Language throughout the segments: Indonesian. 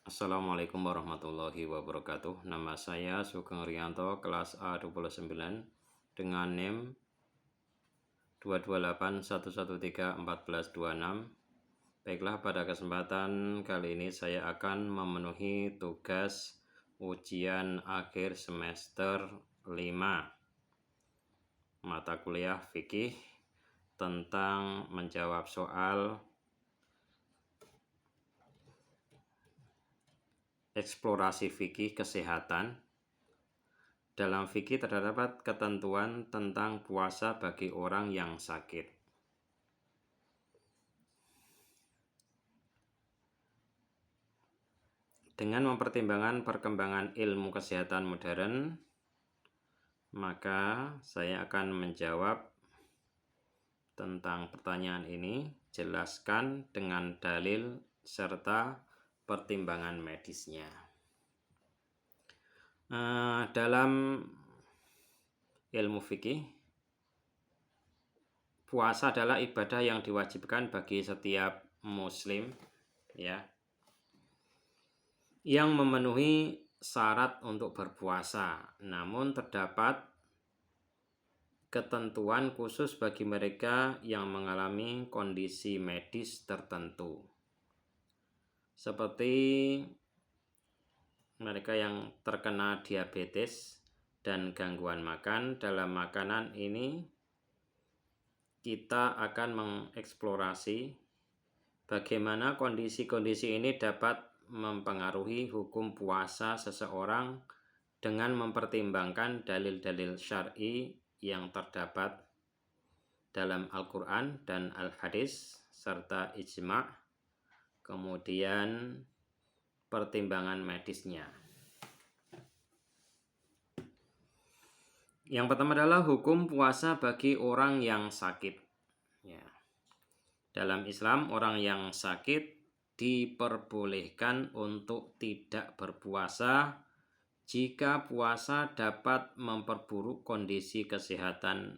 Assalamualaikum warahmatullahi wabarakatuh. Nama saya Sugeng Rianto, kelas A29 dengan NIM 22811341426. Baiklah, pada kesempatan kali ini saya akan memenuhi tugas ujian akhir semester 5 mata kuliah fikih tentang menjawab soal eksplorasi fikih kesehatan. Dalam fikih terdapat ketentuan tentang puasa bagi orang yang sakit. Dengan mempertimbangkan perkembangan ilmu kesehatan modern, maka saya akan menjawab tentang pertanyaan ini, jelaskan dengan dalil serta pertimbangan medisnya. Dalam ilmu fikih, puasa adalah ibadah yang diwajibkan bagi setiap muslim, ya, yang memenuhi syarat untuk berpuasa. Namun terdapat ketentuan khusus bagi mereka yang mengalami kondisi medis tertentu, seperti mereka yang terkena diabetes dan gangguan makan. Dalam makanan ini kita akan mengeksplorasi bagaimana kondisi-kondisi ini dapat mempengaruhi hukum puasa seseorang dengan mempertimbangkan dalil-dalil syar'i yang terdapat dalam Al-Quran dan Al-Hadis serta ijma', kemudian pertimbangan medisnya. Yang pertama adalah hukum puasa bagi orang yang sakit. Ya. Dalam Islam, orang yang sakit diperbolehkan untuk tidak berpuasa jika puasa dapat memperburuk kondisi kesehatan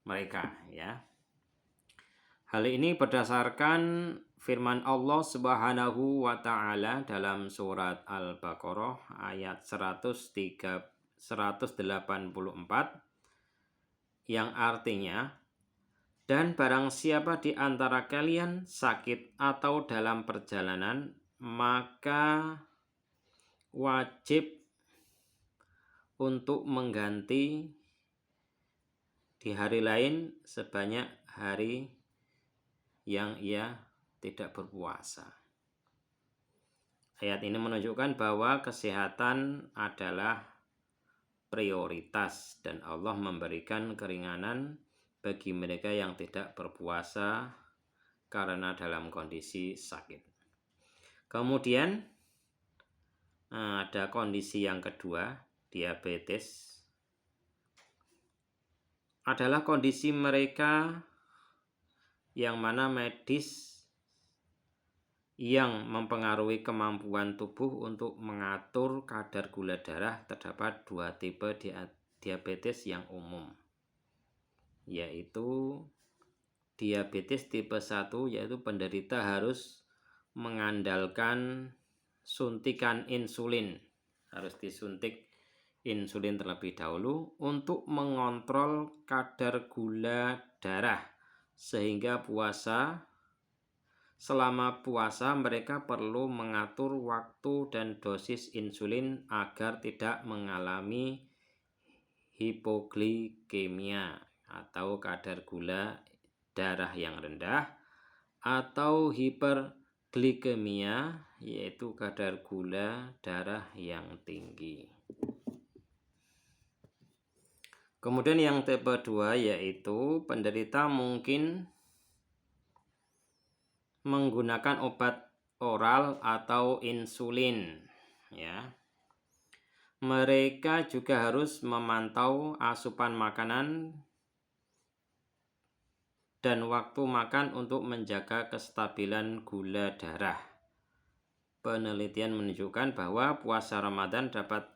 mereka, ya. Hal ini berdasarkan firman Allah Subhanahu wa taala dalam surat Al-Baqarah ayat 184 yang artinya, dan barang siapa di antara kalian sakit atau dalam perjalanan, maka wajib untuk mengganti di hari lain sebanyak hari yang ia tidak berpuasa. Ayat ini menunjukkan bahwa kesehatan adalah prioritas dan Allah memberikan keringanan bagi mereka yang tidak berpuasa karena dalam kondisi sakit. Kemudian ada kondisi yang kedua, diabetes. Adalah kondisi mereka yang mana medis yang mempengaruhi kemampuan tubuh untuk mengatur kadar gula darah. Terdapat dua tipe diabetes yang umum, yaitu diabetes tipe 1, yaitu penderita harus mengandalkan suntikan insulin, harus disuntik insulin terlebih dahulu untuk mengontrol kadar gula darah, sehingga selama puasa mereka perlu mengatur waktu dan dosis insulin agar tidak mengalami hipoglikemia atau kadar gula darah yang rendah, atau hiperglikemia, yaitu kadar gula darah yang tinggi. Kemudian yang tipe 2, yaitu penderita mungkin menggunakan obat oral atau insulin, ya. Mereka juga harus memantau asupan makanan dan waktu makan untuk menjaga kestabilan gula darah. Penelitian menunjukkan bahwa puasa Ramadan dapat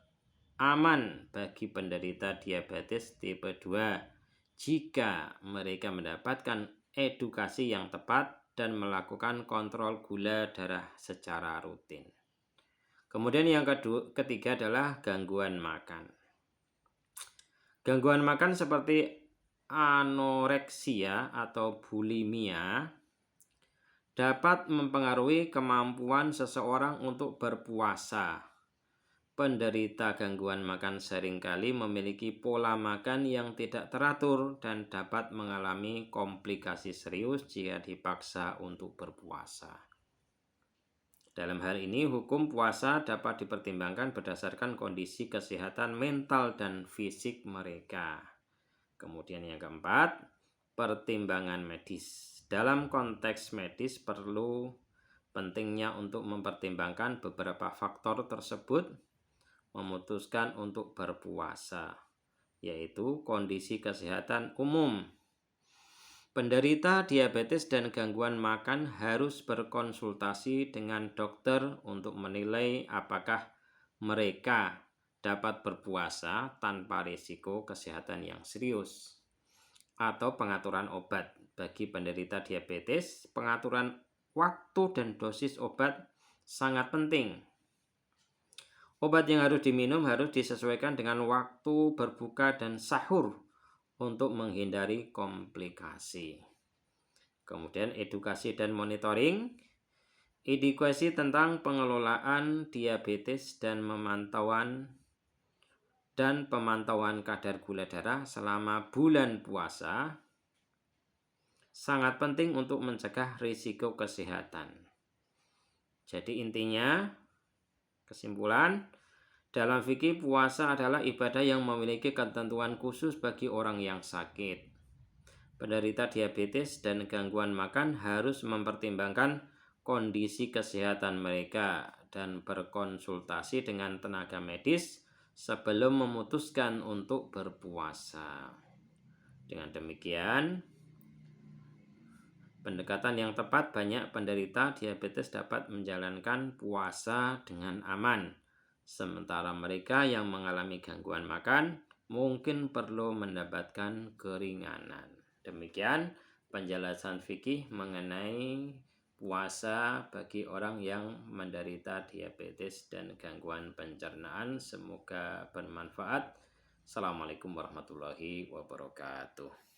aman bagi penderita diabetes tipe 2 jika mereka mendapatkan edukasi yang tepat dan melakukan kontrol gula darah secara rutin. Kemudian yang ketiga adalah gangguan makan. Gangguan makan seperti anoreksia atau bulimia dapat mempengaruhi kemampuan seseorang untuk berpuasa. Penderita gangguan makan seringkali memiliki pola makan yang tidak teratur dan dapat mengalami komplikasi serius jika dipaksa untuk berpuasa. Dalam hal ini, hukum puasa dapat dipertimbangkan berdasarkan kondisi kesehatan mental dan fisik mereka. Kemudian yang keempat, pertimbangan medis. Dalam konteks medis perlu pentingnya untuk mempertimbangkan beberapa faktor tersebut memutuskan untuk berpuasa, yaitu kondisi kesehatan umum. Penderita diabetes dan gangguan makan harus berkonsultasi dengan dokter untuk menilai apakah mereka dapat berpuasa tanpa risiko kesehatan yang serius. Atau pengaturan obat. Bagi penderita diabetes, pengaturan waktu dan dosis obat sangat penting. Obat yang harus diminum harus disesuaikan dengan waktu berbuka dan sahur untuk menghindari komplikasi. Kemudian edukasi dan monitoring. Edukasi tentang pengelolaan diabetes dan pemantauan kadar gula darah selama bulan puasa sangat penting untuk mencegah risiko kesehatan. Jadi intinya, kesimpulan, dalam fikih puasa adalah ibadah yang memiliki ketentuan khusus bagi orang yang sakit. Penderita diabetes dan gangguan makan harus mempertimbangkan kondisi kesehatan mereka dan berkonsultasi dengan tenaga medis sebelum memutuskan untuk berpuasa. Dengan demikian, pendekatan yang tepat, banyak penderita diabetes dapat menjalankan puasa dengan aman. Sementara mereka yang mengalami gangguan makan mungkin perlu mendapatkan keringanan. Demikian penjelasan fikih mengenai puasa bagi orang yang menderita diabetes dan gangguan pencernaan. Semoga bermanfaat. Assalamualaikum warahmatullahi wabarakatuh.